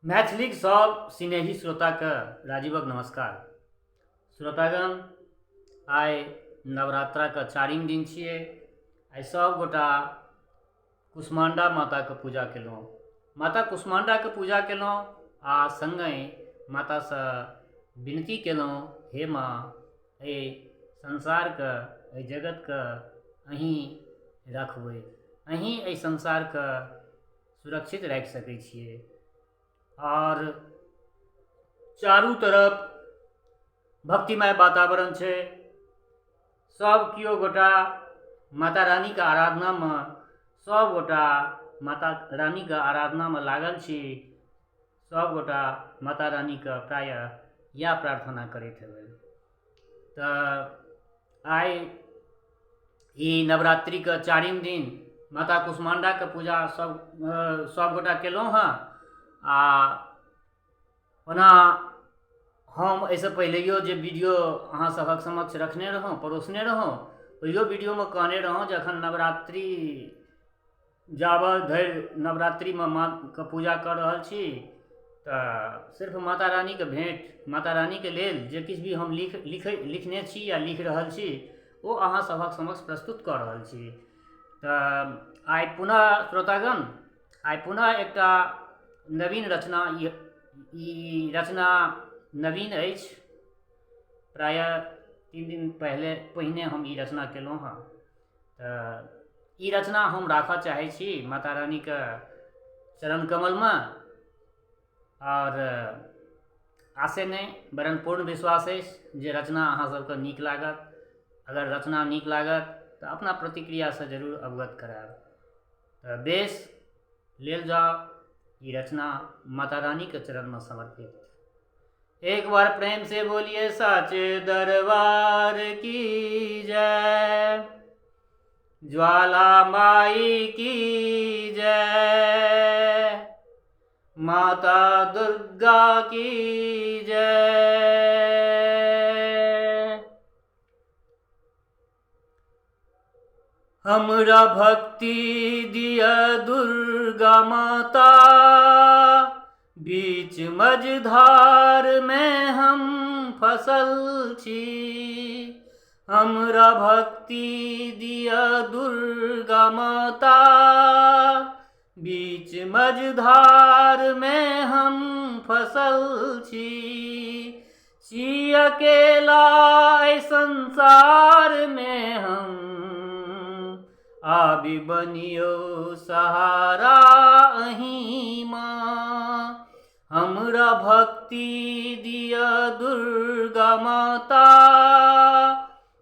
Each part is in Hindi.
मैथिलीक सब स्नेही श्रोताके राजीवक नमस्कार। श्रोतागण, आइ नवरात्राके चारिम दिन छियै। आइ सब गोटा कुष्मांडा माताके पूजा केलहुँ। माता कुष्मांडाके पूजा केलहुँ आ सङ्गहि मातासँ विनती केलहुँ, हे माँ, एहि संसारके, एहि जगतके अहीँ रखबै, अहीँ एहि संसारके सुरक्षित राखि सकै छियै। और चारू तरफ भक्तिमय वातावरण छै। सब किओ गोटा माता रानीके आराधनामे, सब गोटा माता रानीके आराधनामे लागल छी। सब गोटा माता रानीके प्रायः इएह प्रार्थना करैत हेबै। तऽ आइ ई नवरात्रिके चारिम दिन माता कुष्मांडाके पूजा सब गोटा केलहुँ हँ। आ ओना हम एहिसँ पहिलेयो जे वीडियो अहाँ सभक समक्ष रखने रहौँ, परोसने रहौँ, ओहियो वीडियोमे कहने रहौँ जे एखन नवरात्रि जाबत धरि नवरात्रिमे माँके पूजा कऽ रहल छी, तऽ सिर्फ माता रानीके भेँट, माता रानीके लेल जे किछु भी हम लिखने छी या लिख रहल छी, ओ अहाँ सभक समक्ष प्रस्तुत कऽ रहल छी। तऽ आइ पुनः श्रोतागण, आइ पुनः एकटा नवीन रचना, ई रचना नवीन अछि। प्रायः 3 दिन पहिने हम ई रचना केलहुँ हँ। तऽ ई रचना हम राखऽ चाहै छी माता रानीके चरण कमलमे, और आशे नहि वरन पूर्ण विश्वास अछि जे रचना अहाँ सबके नीक लागत। अगर रचना नीक लागत तऽ अपना प्रतिक्रियासँ जरूर अवगत करायब। तऽ बेस, लेल जाओ ये रचना माता रानी के चरण में समर्पित। एक बार प्रेम से बोलिए साचे दरबार की जय, ज्वाला माई की जय, माता दुर्गा की जय। हमरा भक्ति दिया दुर्गा माता, बीच मझधार में हम फसल छी। हमरा भक्ति दिया दुर्गा माता, बीच मझधार में हम फसल छी अकेला इस संसार में हम, आबि बनियो सहारा अहीं माँ। हमरा भक्ति दिया दुर्गा माता,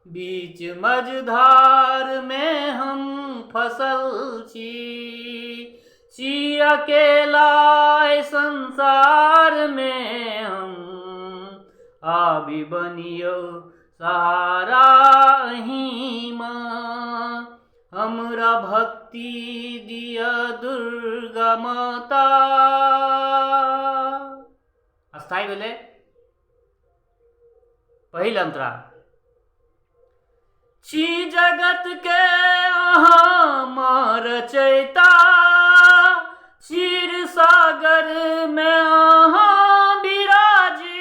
बीच मझधार में हम फसल छी अकेला इस संसार में हम, आबि बनियो सहारा अहीं माँ। हमरा भक्ति दिया दुर्गा माता। अस्थाई भेलै पहिल अंतरा। छी जगत के अहाँ माँ रचयिता, क्षीर सागर में अहाँ विराजी।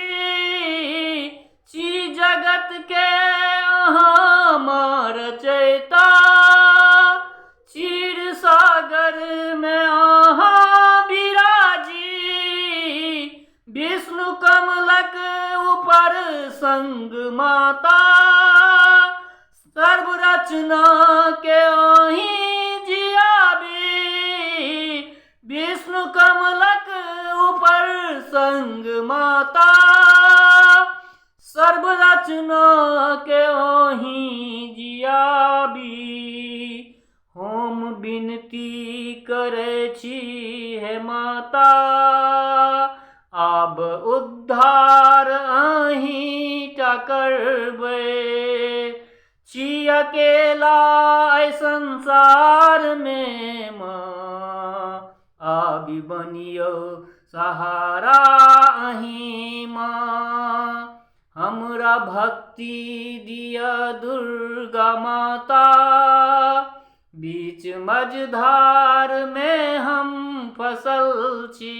छी जगत के अहाँ माँ रचयिता, क्षीर सागर में अहाँ विराजी। विष्णु कमलक ऊपर संग माता, सर्व रचना के अहीं जियाबी। विष्णु कमलक ऊपर संग माता, सर्व रचना के अहीं जियाबी। हम विनती करे छी हे माता, आब उद्धार अहीं टा करबै। छी अकेला एहि संसार में माँ, आबि बनियो सहारा अहीं माँ। हमरा भक्ति दिया दुर्गा माता, बीच मझधार में हम फसल छी।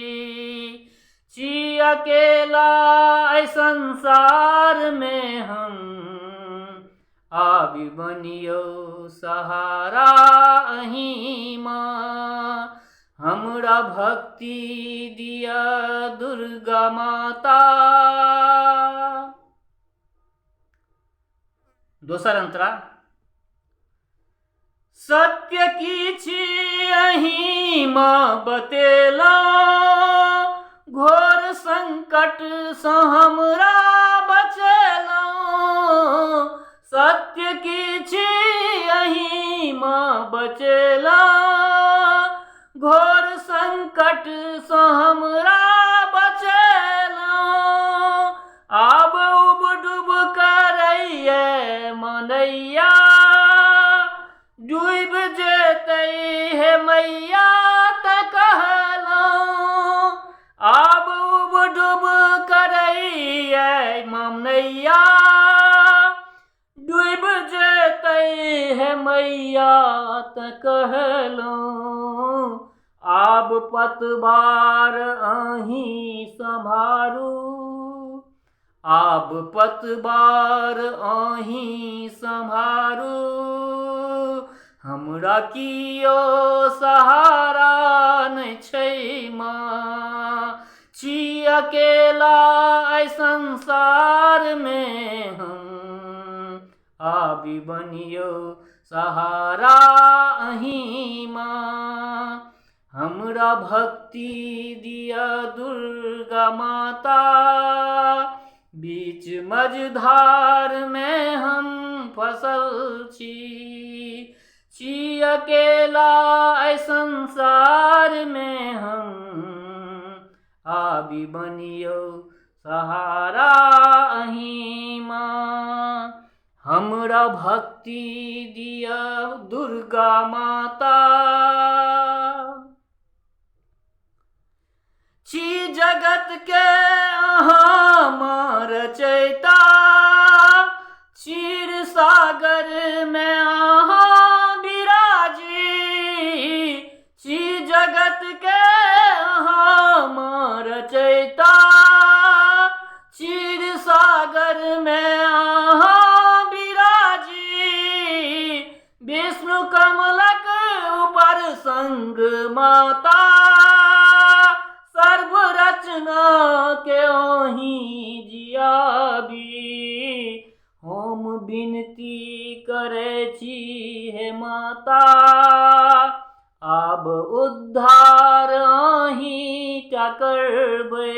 छी अकेला ऐ संसार में हम, आबि बनियो सहारा अहीं माँ। हमरा भक्ति दिया दुर्गा माता। दोसर अंतरा। सत्य की छी अहीं माँ बतेलौं, घोर संकट सँ हमरा बचेलौं। सत्य की छी अहीं माँ बचेलौं, घोर संकट सँ हमरा बचेलौं। आब उब डूब करैये मनैया, डूब जेतै हे मैया त कहलौं। आब उब डूब करैये मनैया, डूब जेतै हे मैया त कहलौं। आब पतवार अहीं सम्हारू, आब पतवार अहीं सम्हारू। हमरा कियो सहारा नै छै माँ, छी अकेला ऐ संसार में हम, आबि बनियो सहारा अहीं माँ। हमरा भक्ति दिया दुर्गा माता, बीच मझधार में हम फसल छी अकेला ऐ संसार में हम, आबि बनियो सहारा अहीं माँ। हमरा भक्ति दिया दुर्गा माता। छी जगत के अहाँ माँ रचयिता, क्षीर सागर में अहाँ विराजी। छी जगत के अहाँ माँ रचयिता, क्षीर सागर में अहाँ विराजी। विष्णु कमलक ऊपर संग माता, सर्व रचना के अहीं जियाबी। हम विनती करे छी हे माता, आब उद्धार अहीं टा करबै।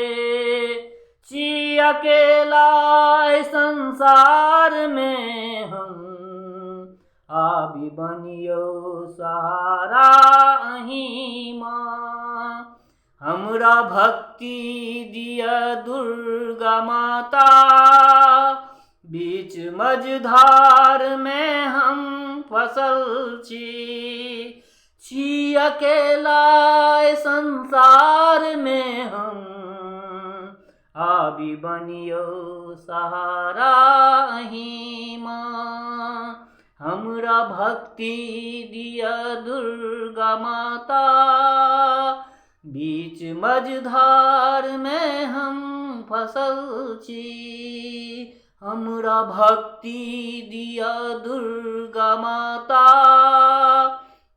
छी अकेला ऐ संसार में हम, आबि बनियो सहारा अहीं माँ। हमरा भक्ति दिया दुर्गा माता, बीच मझधार में हम फसल छी अकेला ऐ संसार में हम, आबि बनियो सहारा अहीं माँ। हमरा भक्ति दिया दुर्गा माता, बीच मझधार में हम फसल छी। हमरा भक्ति दिया दुर्गा माता,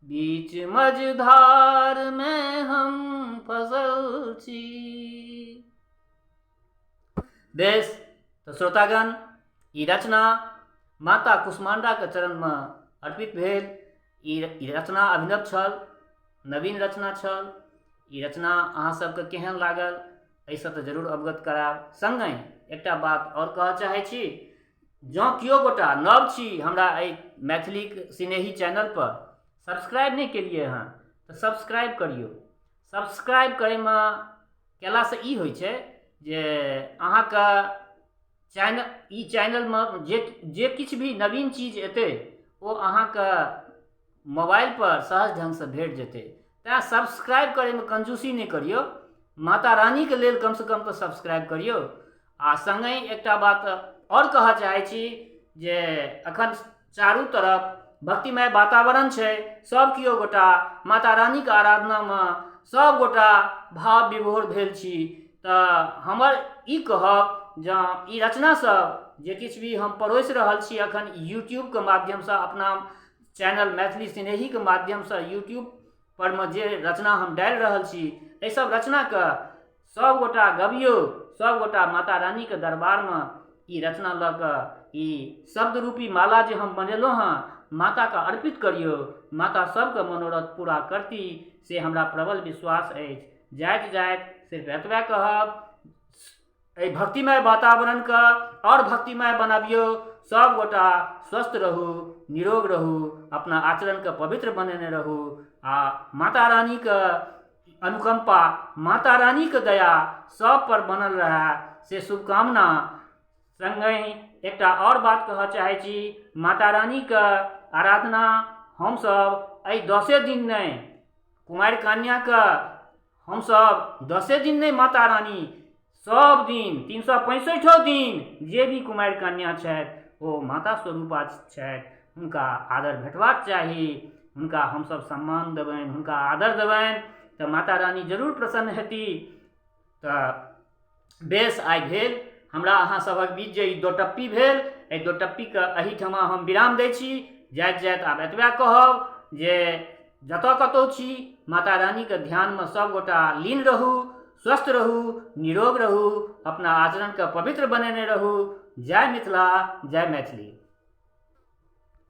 बीच मझधार में हम फसल छी। बेस तो श्रोतागण, ई रचना माता कुष्मांडा के चरण में अर्पित भेल। ई रचना अभिनव छल, नवीन रचना छल। ई रचना अहाँ सबके केहन लागल एहिसँ तऽ जरूर अवगत करायब। संगहि एकटा बात और कहऽ चाहै छी, जँ कियो गोटा नव छी हमरा एहि मैथिलीक स्नेही चैनल पर, सब्सक्राइब नहीं केलिए हँ तऽ सब्सक्राइब करियौ। सब्सक्राइब करैमे केलासँ ई होइ छै जे अहाँके ई चैनलमे जे किछु भी नवीन चीज एतै ओ अहाँके मोबाइल पर सहज ढङ्गसँ भेट जेतै। तैँ सब्सक्राइब करैमे कंजूसी नहीं करियौ, माता रानी के लेल कम से कम तो सब्सक्राइब करियौ। आ संगहि एकटा बात और कहऽ चाहै छी जे अखन चारू तरफ भक्तिमय वातावरण छै। सब कियो गोटा माता रानी के आराधना में सब गोटा भाव विभोर भेल छी। तऽ हमर ई कहब जँ ई रचना सब जे किछु भी हम परोसि रहल छी अखन यूट्यूबके माध्यमसँ, अपना चैनल मैथिली सिनेहीके माध्यमसँ यूट्यूब परमे जे रचना हम डालि रहल छी, एहि सब रचनाके सब गोटा गबियौ, सब गोटा माता रानीके दरबारमे ई रचना लऽ कऽ ई शब्द रूपी माला जे हम बनेलहुँ हँ माताके अर्पित करियौ। माता सबके मनोरथ पूरा करती से हमरा प्रबल विश्वास अछि। जाइत जाइत सिर्फ एतबे कहब, एहि भक्तिमय वातावरणके और भक्तिमय बनाबियौ। सब गोटा स्वस्थ रहू, निरोग रहू, अपना आचरणके पवित्र बनेने रहू आ माता रानीके अनुकंपा, माता रानीके दया सब पर बनल रहै से शुभकामना। संगहि एकटा और बात कहऽ चाहै छी, माता रानीके आराधना हमसब एहि 10 दिन नहि, कुमारि कन्याके हमसब 10 दिन नहि, माता रानी सब दिन 365 दिन जे भी कुमारि कन्या छथि ओ माता स्वरूपा छथि, हुनका आदर भेटबाक चाही, हुनका हमसब सम्मान देबनि, हुनका आदर देबनि तऽ माता रानी जरूर प्रसन्न हेती। तऽ बेस आइ भेल हमरा अहाँ सभक बीच जे ई दोटप्पी भेल, एहि दोटप्पीके एहिठमा हम विराम दै छी। जाइत जाइत आब एतबे कहब जे जतऽ कतौ छी माता रानीके ध्यानमे सब गोटा लीन रहू, स्वस्थ रहू, निरोग रहू, अपना आचरणके पवित्र बनेने रहू। जय मिथिला, जय मैथिली।